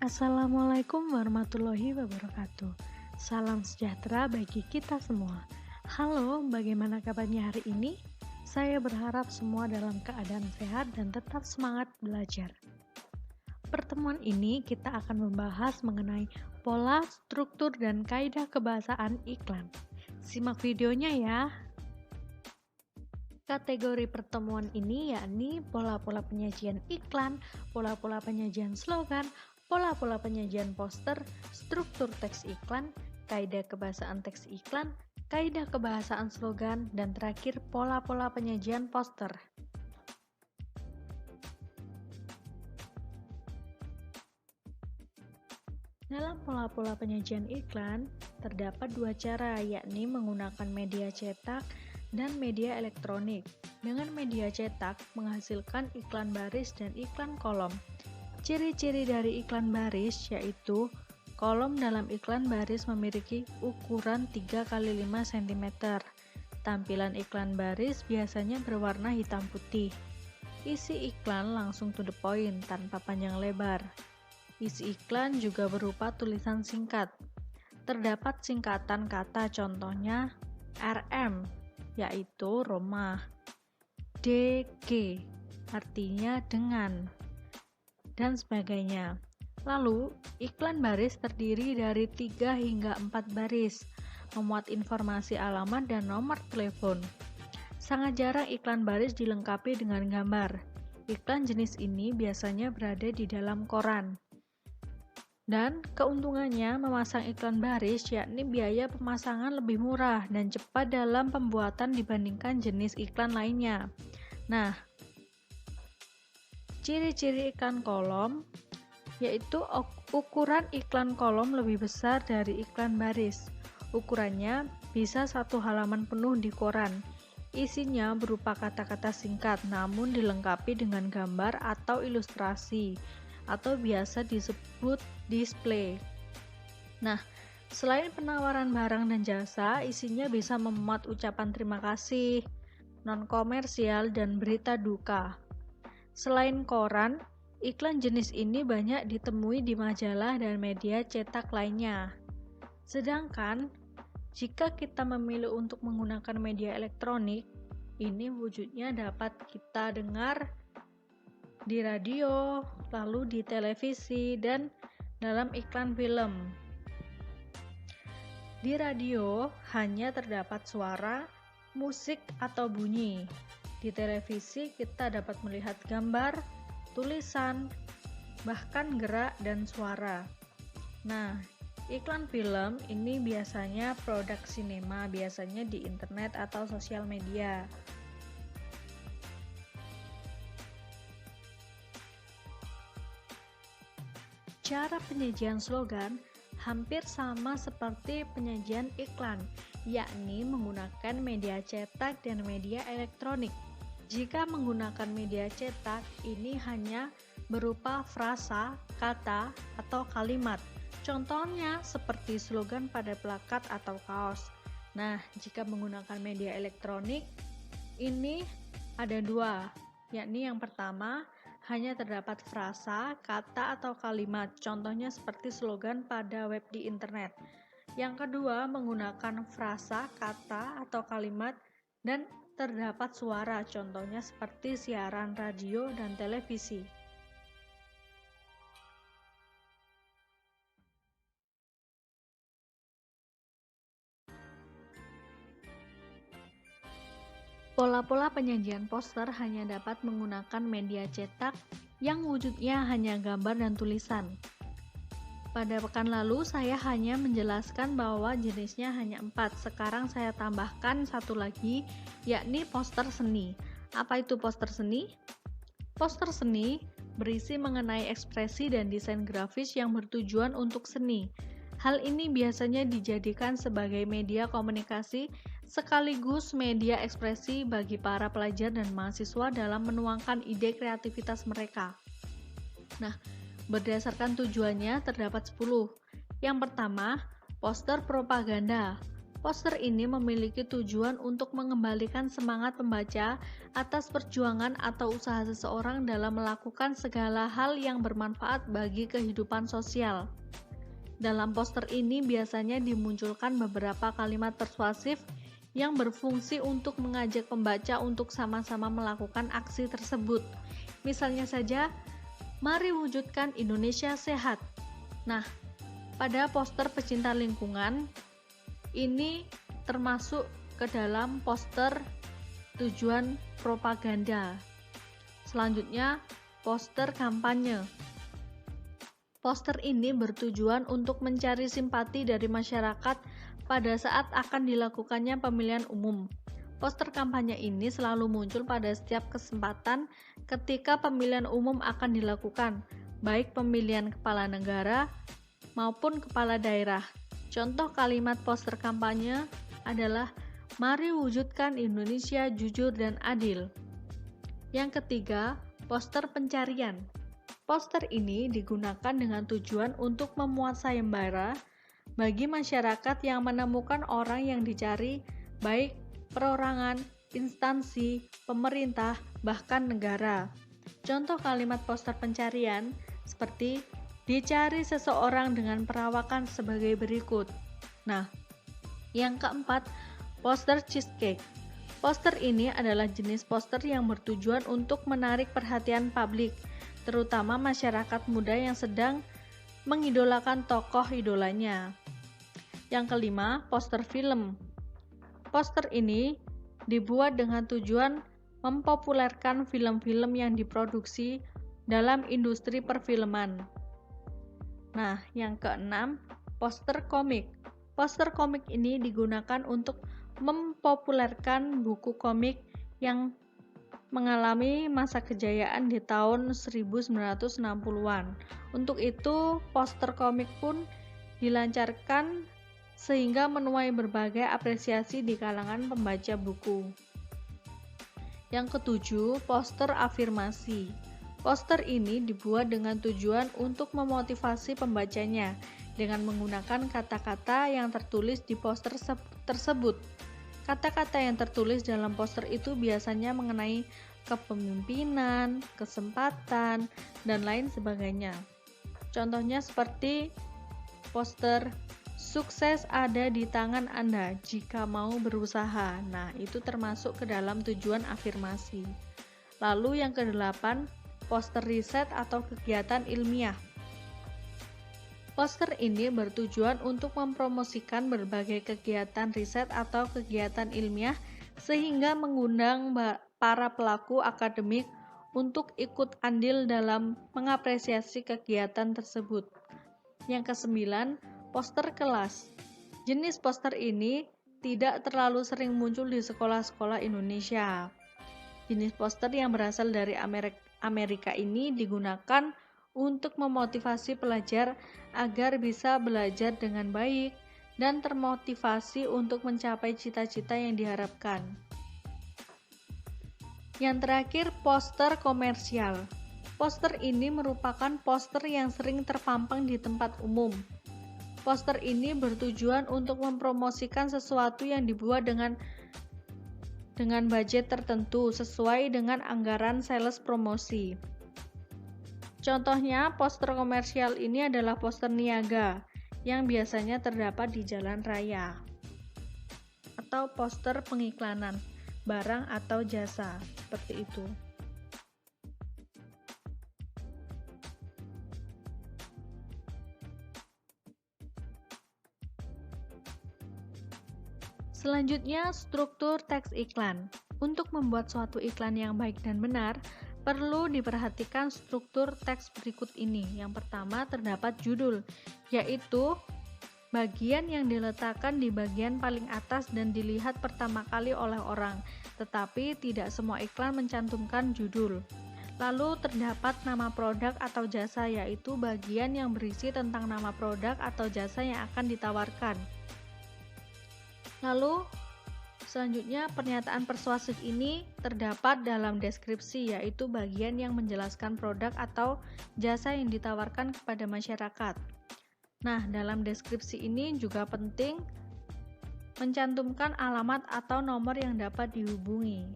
Assalamualaikum warahmatullahi wabarakatuh. Salam sejahtera bagi kita semua. Halo, bagaimana kabarnya hari ini? Saya berharap semua dalam keadaan sehat dan tetap semangat belajar. Pertemuan ini kita akan membahas mengenai pola, struktur, dan kaidah kebahasaan iklan. Simak videonya ya. Kategori pertemuan ini yakni pola-pola penyajian iklan, pola-pola penyajian slogan, pola-pola penyajian poster, struktur teks iklan, kaidah kebahasaan teks iklan, kaidah kebahasaan slogan, dan terakhir pola-pola penyajian poster. Dalam pola-pola penyajian iklan, terdapat dua cara, yakni menggunakan media cetak dan media elektronik. Dengan media cetak menghasilkan iklan baris dan iklan kolom. Ciri-ciri dari iklan baris yaitu kolom dalam iklan baris memiliki ukuran 3 x 5 cm. Tampilan iklan baris biasanya berwarna hitam putih. Isi iklan langsung to the point tanpa panjang lebar. Isi iklan juga berupa tulisan singkat. Terdapat singkatan kata, contohnya RM, yaitu rumah, DG, artinya dengan, dan sebagainya. Lalu, iklan baris terdiri dari 3 hingga 4 baris, memuat informasi alamat dan nomor telepon. Sangat jarang iklan baris dilengkapi dengan gambar. Iklan jenis ini biasanya berada di dalam koran. Dan keuntungannya memasang iklan baris yakni biaya pemasangan lebih murah dan cepat dalam pembuatan dibandingkan jenis iklan lainnya. Nah, ciri-ciri iklan kolom yaitu ukuran iklan kolom lebih besar dari iklan baris. Ukurannya bisa 1 halaman penuh di koran. Isinya berupa kata-kata singkat namun dilengkapi dengan gambar atau ilustrasi, atau biasa disebut display. Nah, selain penawaran barang dan jasa, isinya bisa memuat ucapan terima kasih, non-komersial, dan berita duka. Selain koran, iklan jenis ini banyak ditemui di majalah dan media cetak lainnya. Sedangkan, jika kita memilih untuk menggunakan media elektronik, ini wujudnya dapat kita dengar di radio, lalu di televisi, dan dalam iklan film. Di radio hanya terdapat suara, musik, atau bunyi. Di televisi kita dapat melihat gambar, tulisan, bahkan gerak dan suara. Nah, iklan film ini biasanya produk sinema, biasanya di internet atau sosial media. Cara penyajian slogan hampir sama seperti penyajian iklan, yakni menggunakan media cetak dan media elektronik. Jika menggunakan media cetak, ini hanya berupa frasa, kata, atau kalimat. Contohnya seperti slogan pada plakat atau kaos. Nah, jika menggunakan media elektronik, ini ada dua, yakni yang pertama, hanya terdapat frasa, kata, atau kalimat, contohnya seperti slogan pada web di internet. Yang kedua, menggunakan frasa, kata, atau kalimat, dan terdapat suara, contohnya seperti siaran radio dan televisi. Pola-pola penyajian poster hanya dapat menggunakan media cetak yang wujudnya hanya gambar dan tulisan. Pada pekan lalu saya hanya menjelaskan bahwa jenisnya hanya 4. Sekarang saya tambahkan satu lagi, yakni poster seni. Apa itu poster seni? Poster seni berisi mengenai ekspresi dan desain grafis yang bertujuan untuk seni. Hal ini biasanya dijadikan sebagai media komunikasi sekaligus media ekspresi bagi para pelajar dan mahasiswa dalam menuangkan ide kreativitas mereka. Nah, berdasarkan tujuannya terdapat 10. Yang pertama, poster propaganda. Poster ini memiliki tujuan untuk mengembalikan semangat pembaca atas perjuangan atau usaha seseorang dalam melakukan segala hal yang bermanfaat bagi kehidupan sosial. Dalam poster ini biasanya dimunculkan beberapa kalimat persuasif yang berfungsi untuk mengajak pembaca untuk sama-sama melakukan aksi tersebut. Misalnya saja, mari wujudkan Indonesia sehat. Nah, pada poster pecinta lingkungan, ini termasuk ke dalam poster tujuan propaganda. Selanjutnya, poster kampanye. Poster ini bertujuan untuk mencari simpati dari masyarakat pada saat akan dilakukannya pemilihan umum. Poster kampanye ini selalu muncul pada setiap kesempatan ketika pemilihan umum akan dilakukan, baik pemilihan kepala negara maupun kepala daerah. Contoh kalimat poster kampanye adalah mari wujudkan Indonesia jujur dan adil. Yang ketiga, poster pencarian. Poster ini digunakan dengan tujuan untuk memuat sayembara bagi masyarakat yang menemukan orang yang dicari, baik perorangan, instansi, pemerintah, bahkan negara. Contoh kalimat poster pencarian seperti dicari seseorang dengan perawakan sebagai berikut. Nah, yang keempat, poster cheesecake. Poster ini adalah jenis poster yang bertujuan untuk menarik perhatian publik, terutama masyarakat muda yang sedang mengidolakan tokoh idolanya. Yang kelima, poster film. Poster ini dibuat dengan tujuan mempopulerkan film-film yang diproduksi dalam industri perfilman. Nah, yang keenam, poster komik. Poster komik ini digunakan untuk mempopulerkan buku komik yang mengalami masa kejayaan di tahun 1960-an. Untuk itu, poster komik pun dilancarkan sehingga menuai berbagai apresiasi di kalangan pembaca buku. Yang ketujuh, poster afirmasi. Poster ini dibuat dengan tujuan untuk memotivasi pembacanya dengan menggunakan kata-kata yang tertulis di poster tersebut. Kata-kata yang tertulis dalam poster itu biasanya mengenai kepemimpinan, kesempatan, dan lain sebagainya. Contohnya seperti poster sukses ada di tangan Anda jika mau berusaha. Nah, itu termasuk ke dalam tujuan afirmasi. Lalu yang kedelapan, poster riset atau kegiatan ilmiah. Poster ini bertujuan untuk mempromosikan berbagai kegiatan riset atau kegiatan ilmiah sehingga mengundang para pelaku akademik untuk ikut andil dalam mengapresiasi kegiatan tersebut. Yang kesembilan, poster kelas. Jenis poster ini tidak terlalu sering muncul di sekolah-sekolah Indonesia. Jenis poster yang berasal dari Amerika ini digunakan untuk memotivasi pelajar agar bisa belajar dengan baik dan termotivasi untuk mencapai cita-cita yang diharapkan. Yang terakhir, poster komersial. Poster ini merupakan poster yang sering terpampang di tempat umum. Poster ini bertujuan untuk mempromosikan sesuatu yang dibuat dengan budget tertentu sesuai dengan anggaran sales promosi. Contohnya, poster komersial ini adalah poster niaga yang biasanya terdapat di jalan raya, atau poster pengiklanan barang atau jasa, seperti itu. Selanjutnya, struktur teks iklan. Untuk membuat suatu iklan yang baik dan benar, perlu diperhatikan struktur teks berikut ini. Yang pertama, terdapat judul, yaitu bagian yang diletakkan di bagian paling atas dan dilihat pertama kali oleh orang, tetapi tidak semua iklan mencantumkan judul. Lalu terdapat nama produk atau jasa, yaitu bagian yang berisi tentang nama produk atau jasa yang akan ditawarkan. Lalu selanjutnya, pernyataan persuasif ini terdapat dalam deskripsi, yaitu bagian yang menjelaskan produk atau jasa yang ditawarkan kepada masyarakat. Nah, dalam deskripsi ini juga penting mencantumkan alamat atau nomor yang dapat dihubungi.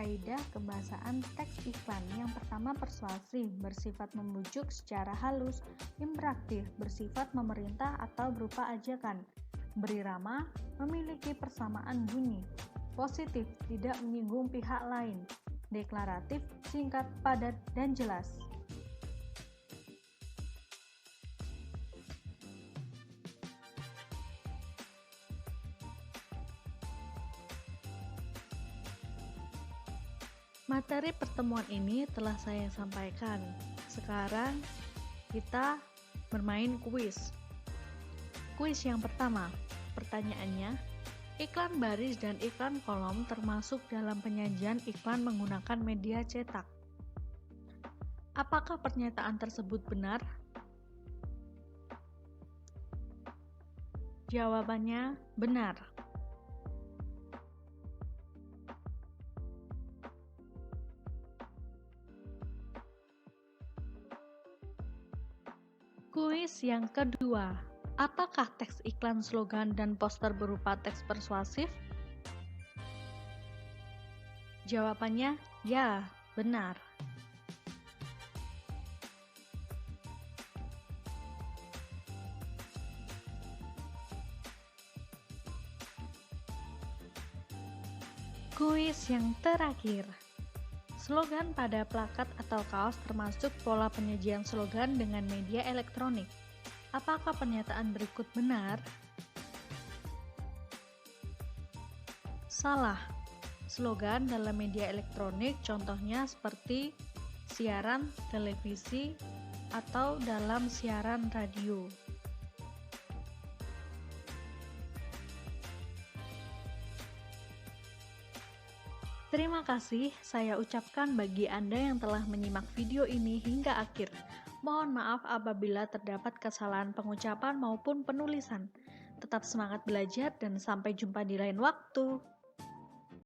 Kaidah kebahasaan teks iklan. Yang pertama, persuasif, bersifat membujuk secara halus. Interaktif, bersifat memerintah atau berupa ajakan. Berirama, memiliki persamaan bunyi. Positif, tidak menyinggung pihak lain. Deklaratif, singkat, padat, dan jelas. Materi pertemuan ini telah saya sampaikan. Sekarang kita bermain kuis. Kuis yang pertama, pertanyaannya, iklan baris dan iklan kolom termasuk dalam penyajian iklan menggunakan media cetak. Apakah pernyataan tersebut benar? Jawabannya benar. Kuis yang kedua, apakah teks iklan, slogan, dan poster berupa teks persuasif? Jawabannya ya, benar. Kuis yang terakhir. Slogan pada plakat atau kaos termasuk pola penyajian slogan dengan media elektronik. Apakah pernyataan berikut benar? Salah. Slogan dalam media elektronik contohnya seperti siaran televisi atau dalam siaran radio. Terima kasih saya ucapkan bagi Anda yang telah menyimak video ini hingga akhir. Mohon maaf apabila terdapat kesalahan pengucapan maupun penulisan. Tetap semangat belajar dan sampai jumpa di lain waktu.